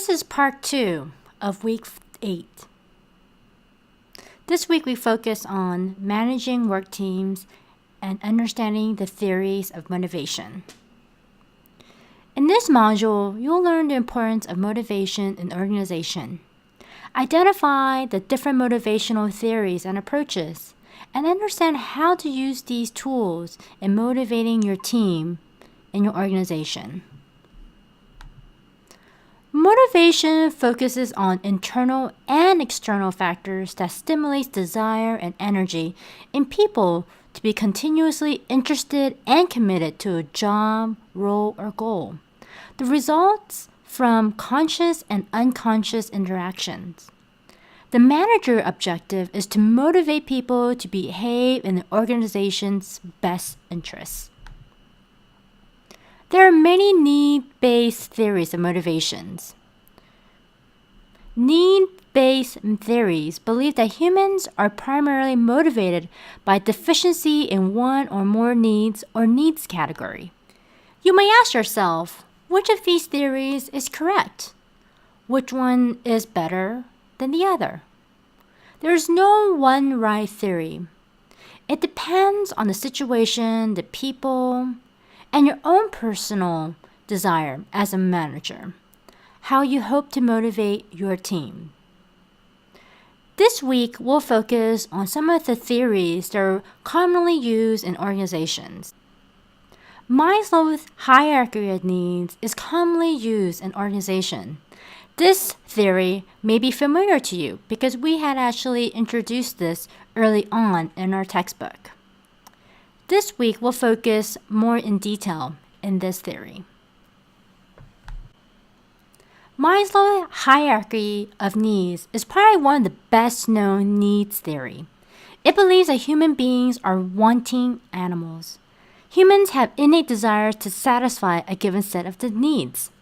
This is part 2 of week 8. This week we focus on managing work teams and understanding the theories of motivation. In this module, you'll learn the importance of motivation in organization. Identify the different motivational theories and approaches, and understand how to use these tools in motivating your team in your organization. Motivation focuses on internal and external factors that stimulate desire and energy in people to be continuously interested and committed to a job, role, or goal. The results from conscious and unconscious interactions. The manager objective is to motivate people to behave in the organization's best interests. There are many need-based theories of motivations. Need-based theories believe that humans are primarily motivated by deficiency in one or more needs or needs category. You may ask yourself, which of these theories is correct? Which one is better than the other? There is no one right theory. It depends on the situation, the people, and your own personal desire as a manager, how you hope to motivate your team. This week, we'll focus on some of the theories that are commonly used in organizations. Maslow's hierarchy of needs is commonly used in organization. This theory may be familiar to you because we had actually introduced this early on in our textbook. This week, we'll focus more in detail in this theory. Maslow's hierarchy of needs is probably one of the best-known needs theory. It believes that human beings are wanting animals. Humans have innate desires to satisfy a given set of the needs.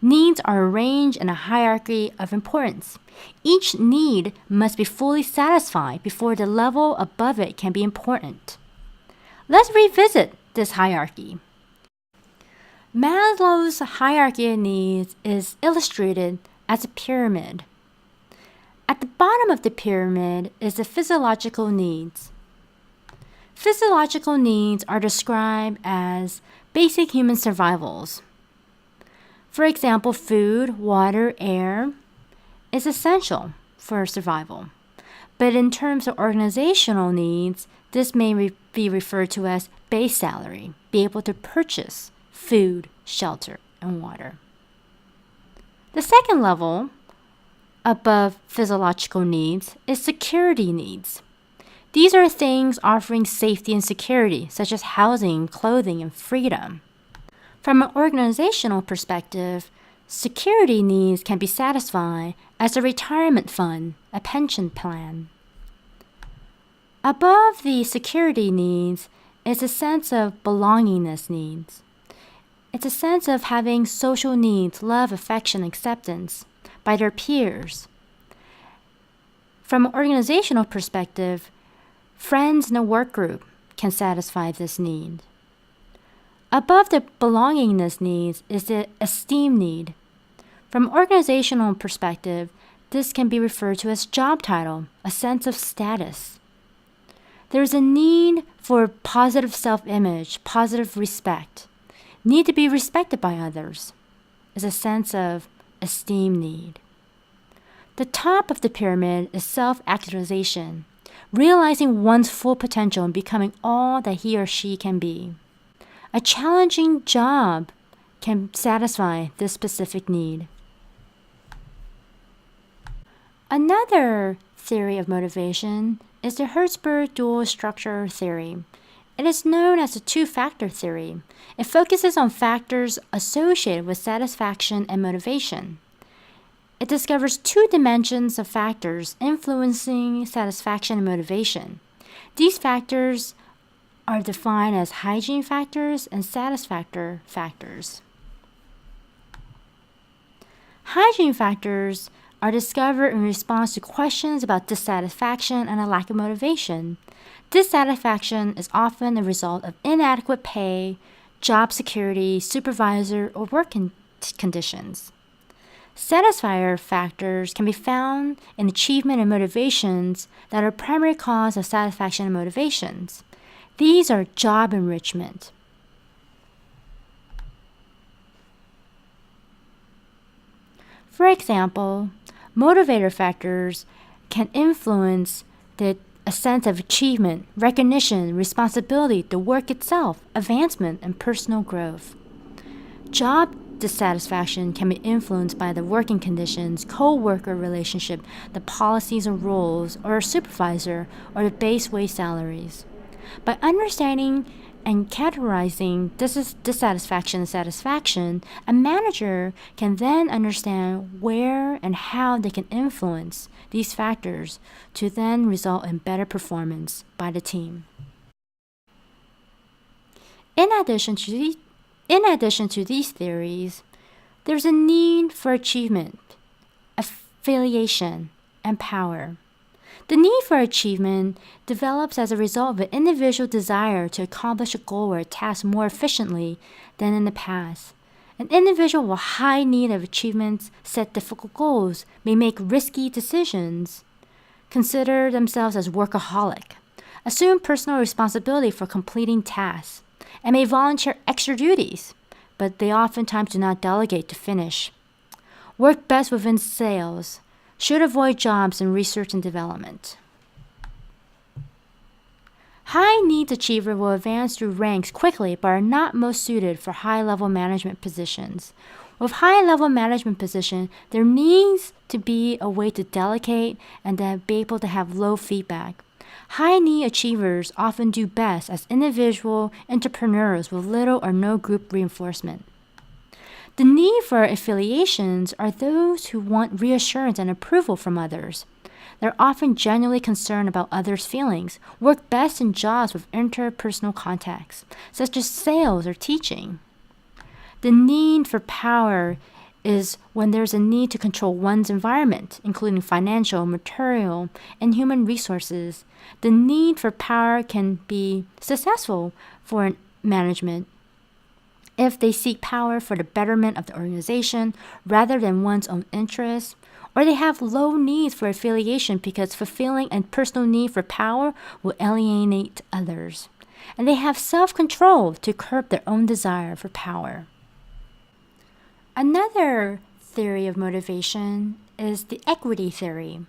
Needs are arranged in a hierarchy of importance. Each need must be fully satisfied before the level above it can be important. Let's revisit this hierarchy. Maslow's hierarchy of needs is illustrated as a pyramid. At the bottom of the pyramid is the physiological needs. Physiological needs are described as basic human survivals. For example, food, water, air is essential for survival. But in terms of organizational needs, this may be referred to as base salary, be able to purchase food, shelter, and water. The second level above physiological needs is security needs. These are things offering safety and security, such as housing, clothing, and freedom. From an organizational perspective, security needs can be satisfied as a retirement fund, a pension plan. Above the security needs is a sense of belongingness needs. It's a sense of having social needs, love, affection, acceptance by their peers. From an organizational perspective, friends in a work group can satisfy this need. Above the belongingness needs is the esteem need. From an organizational perspective, this can be referred to as job title, a sense of status. There's a need for positive self-image, positive respect. Need to be respected by others is a sense of esteem need. The top of the pyramid is self-actualization, realizing one's full potential and becoming all that he or she can be. A challenging job can satisfy this specific need. Another theory of motivation is the Hertzberg dual structure theory. It is known as the two-factor theory. It focuses on factors associated with satisfaction and motivation. It discovers two dimensions of factors influencing satisfaction and motivation. These factors are defined as hygiene factors and satisfactor factors. Hygiene factors are discovered in response to questions about dissatisfaction and a lack of motivation. Dissatisfaction is often a result of inadequate pay, job security, supervisor, or work conditions. Satisfier factors can be found in achievement and motivations that are primary cause of satisfaction and motivations. These are job enrichment, for example, motivator factors can influence a sense of achievement, recognition, responsibility, the work itself, advancement, and personal growth. Job dissatisfaction can be influenced by the working conditions, co-worker relationship, the policies and rules, or a supervisor, or the base wage salaries. By understanding and categorizing dissatisfaction and satisfaction, a manager can then understand where and how they can influence these factors to then result in better performance by the team. In addition to these theories, there's a need for achievement, affiliation, and power. The need for achievement develops as a result of an individual desire to accomplish a goal or a task more efficiently than in the past. An individual with high need of achievements set difficult goals, may make risky decisions, consider themselves as workaholic, assume personal responsibility for completing tasks, and may volunteer extra duties, but they oftentimes do not delegate to finish. Work best within sales, should avoid jobs in research and development. High needs achievers will advance through ranks quickly but are not most suited for high-level management positions. With high-level management position, there needs to be a way to delegate and to be able to have low feedback. High-need achievers often do best as individual entrepreneurs with little or no group reinforcement. The need for affiliations are those who want reassurance and approval from others. They're often genuinely concerned about others' feelings, work best in jobs with interpersonal contacts, such as sales or teaching. The need for power is when there's a need to control one's environment, including financial, material, and human resources. The need for power can be successful for management if they seek power for the betterment of the organization rather than one's own interests, or they have low needs for affiliation because fulfilling a personal need for power will alienate others, and they have self-control to curb their own desire for power. Another theory of motivation is the equity theory.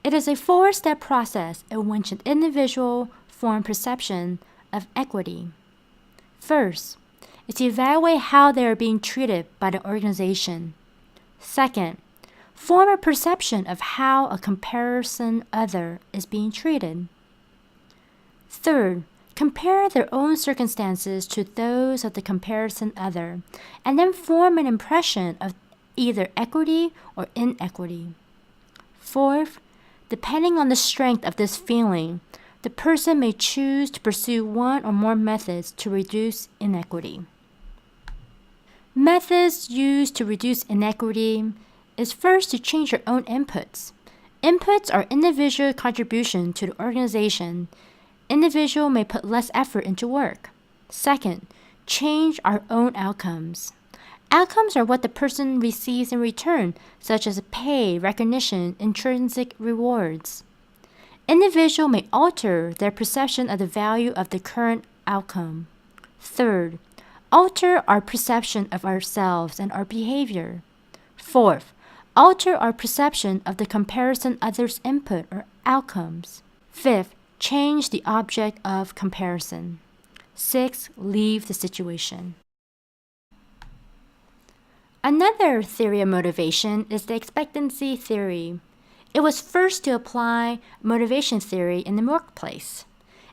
It is a four-step process in which an individual forms perception of equity. First, is to evaluate how they are being treated by the organization. Second, form a perception of how a comparison other is being treated. Third, compare their own circumstances to those of the comparison other, and then form an impression of either equity or inequity. Fourth, depending on the strength of this feeling, the person may choose to pursue one or more methods to reduce inequity. Methods used to reduce inequity is first to change your own inputs. Inputs are individual contribution to the organization. Individual may put less effort into work. Second, change our own outcomes. Outcomes are what the person receives in return, such as pay, recognition, intrinsic rewards. Individual may alter their perception of the value of the current outcome. Third, alter our perception of ourselves and our behavior. Fourth, alter our perception of the comparison others' input or outcomes. Fifth, change the object of comparison. Sixth, leave the situation. Another theory of motivation is the expectancy theory. It was first to apply motivation theory in the workplace.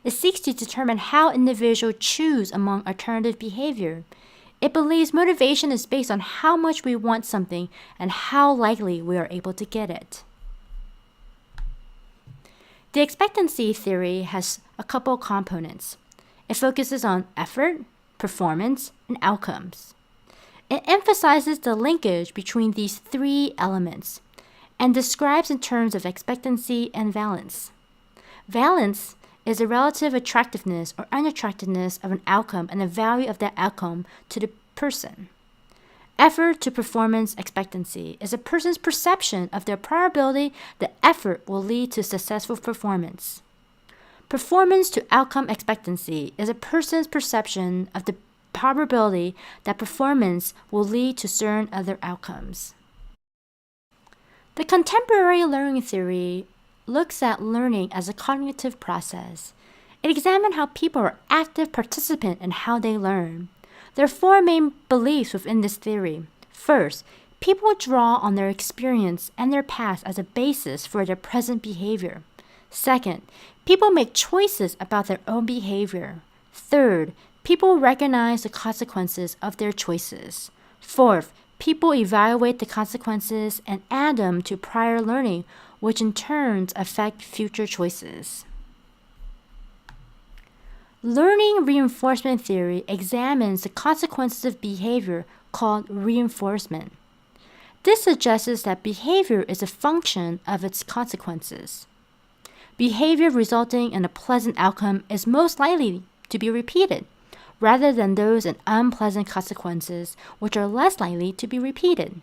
It seeks to determine how individuals choose among alternative behavior. It believes motivation is based on how much we want something and how likely we are able to get it. The expectancy theory has a couple components. It focuses on effort, performance, and outcomes. It emphasizes the linkage between these three elements and describes in terms of expectancy and valence. Valence is the relative attractiveness or unattractiveness of an outcome and the value of that outcome to the person. Effort to performance expectancy is a person's perception of their probability that effort will lead to successful performance. Performance to outcome expectancy is a person's perception of the probability that performance will lead to certain other outcomes. The contemporary learning theory looks at learning as a cognitive process. It examines how people are active participants in how they learn. There are four main beliefs within this theory. First, people draw on their experience and their past as a basis for their present behavior. Second, people make choices about their own behavior. Third, people recognize the consequences of their choices. Fourth, people evaluate the consequences and add them to prior learning, which in turn affect future choices. Learning reinforcement theory examines the consequences of behavior called reinforcement. This suggests that behavior is a function of its consequences. Behavior resulting in a pleasant outcome is most likely to be repeated, rather than those in unpleasant consequences, which are less likely to be repeated.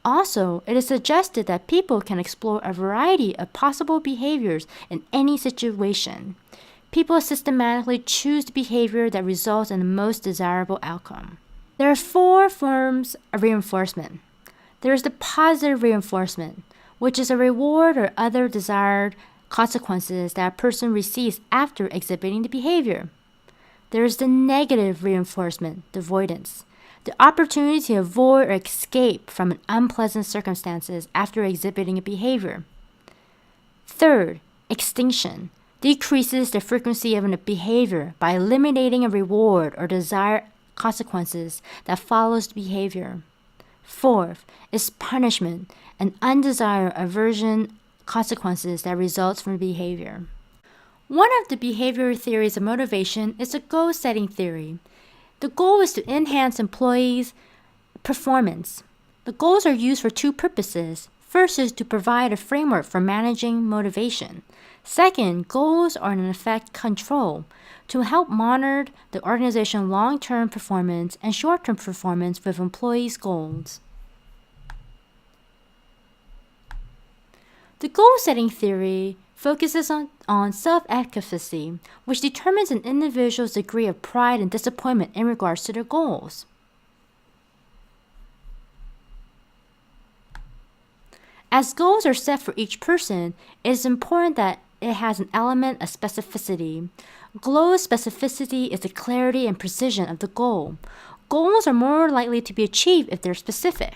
Also, it is suggested that people can explore a variety of possible behaviors in any situation. People systematically choose the behavior that results in the most desirable outcome. There are four forms of reinforcement. There is the positive reinforcement, which is a reward or other desired consequences that a person receives after exhibiting the behavior. There is the negative reinforcement, the avoidance, the opportunity to avoid or escape from unpleasant circumstances after exhibiting a behavior. Third, extinction, decreases the frequency of a behavior by eliminating a reward or desired consequences that follows the behavior. Fourth is punishment, an undesired aversion consequences that results from behavior. One of the behavioral theories of motivation is the goal-setting theory. The goal is to enhance employees' performance. The goals are used for two purposes. First is to provide a framework for managing motivation. Second, goals are in effect control to help monitor the organization's long-term performance and short-term performance with employees' goals. The goal-setting theory focuses on self-efficacy, which determines an individual's degree of pride and disappointment in regards to their goals. As goals are set for each person, it is important that it has an element of specificity. Goal specificity is the clarity and precision of the goal. Goals are more likely to be achieved if they're specific.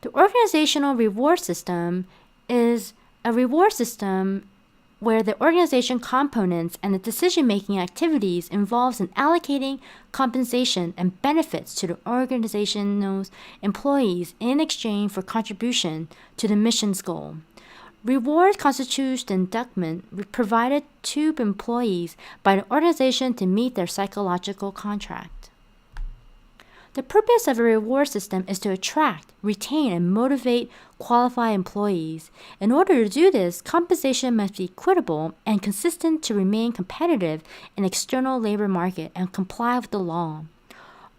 The organizational reward system is a reward system where the organization components and the decision-making activities involves in allocating compensation and benefits to the organization's employees in exchange for contribution to the mission's goal. Reward constitutes the inducement provided to employees by the organization to meet their psychological contract. The purpose of a reward system is to attract, retain, and motivate qualified employees. In order to do this, compensation must be equitable and consistent to remain competitive in the external labor market and comply with the law.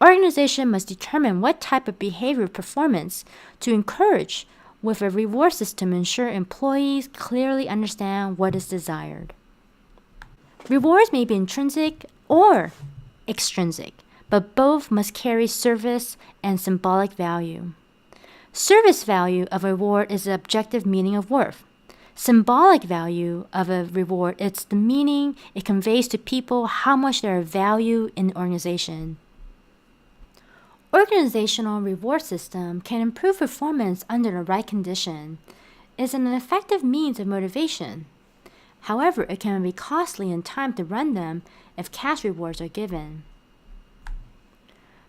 Organization must determine what type of behavior performance to encourage with a reward system to ensure employees clearly understand what is desired. Rewards may be intrinsic or extrinsic, but both must carry service and symbolic value. Service value of a reward is the objective meaning of worth. Symbolic value of a reward is the meaning it conveys to people how much they are valued in the organization. Organizational reward system can improve performance under the right condition. It is an effective means of motivation. However, it can be costly in time to run them if cash rewards are given.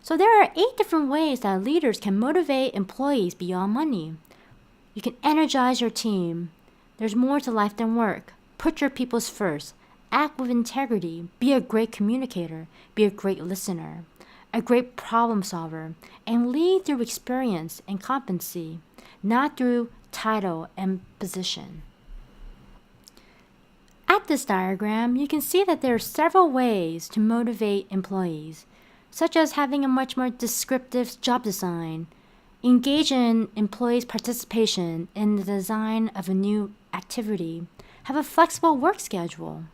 So there are 8 different ways that leaders can motivate employees beyond money. You can energize your team. There's more to life than work. Put your peoples first. Act with integrity. Be a great communicator. Be a great listener. A great problem solver. And lead through experience and competency, not through title and position. At this diagram, you can see that there are several ways to motivate employees. such as having a much more descriptive job design, engage in employees' participation in the design of a new activity, have a flexible work schedule.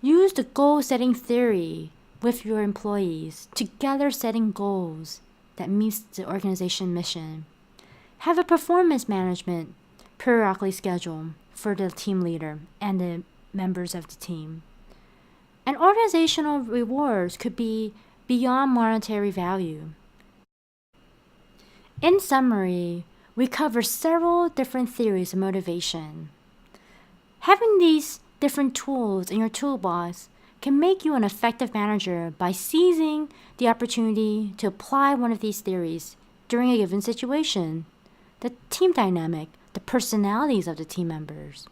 Use the goal-setting theory with your employees, together setting goals that meets the organization mission. Have a performance management periodically schedule for the team leader and the members of the team. And organizational rewards could be beyond monetary value. In summary, we cover several different theories of motivation. Having these different tools in your toolbox can make you an effective manager by seizing the opportunity to apply one of these theories during a given situation, the team dynamic, the personalities of the team members.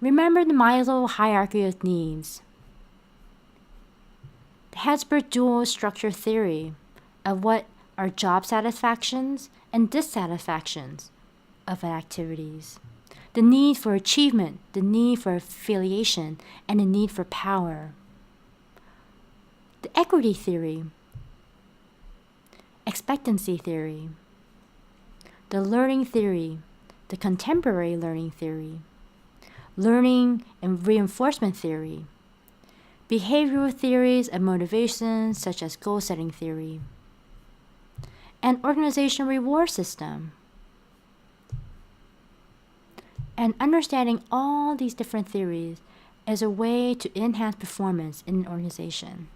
Remember the Maslow hierarchy of needs, the Herzberg dual structure theory of what are job satisfactions and dissatisfactions of activities, the need for achievement, the need for affiliation, and the need for power. The equity theory, expectancy theory, the learning theory, the contemporary learning theory, learning and reinforcement theory, behavioral theories of motivation such as goal-setting theory, and organizational reward system. And understanding all these different theories is a way to enhance performance in an organization.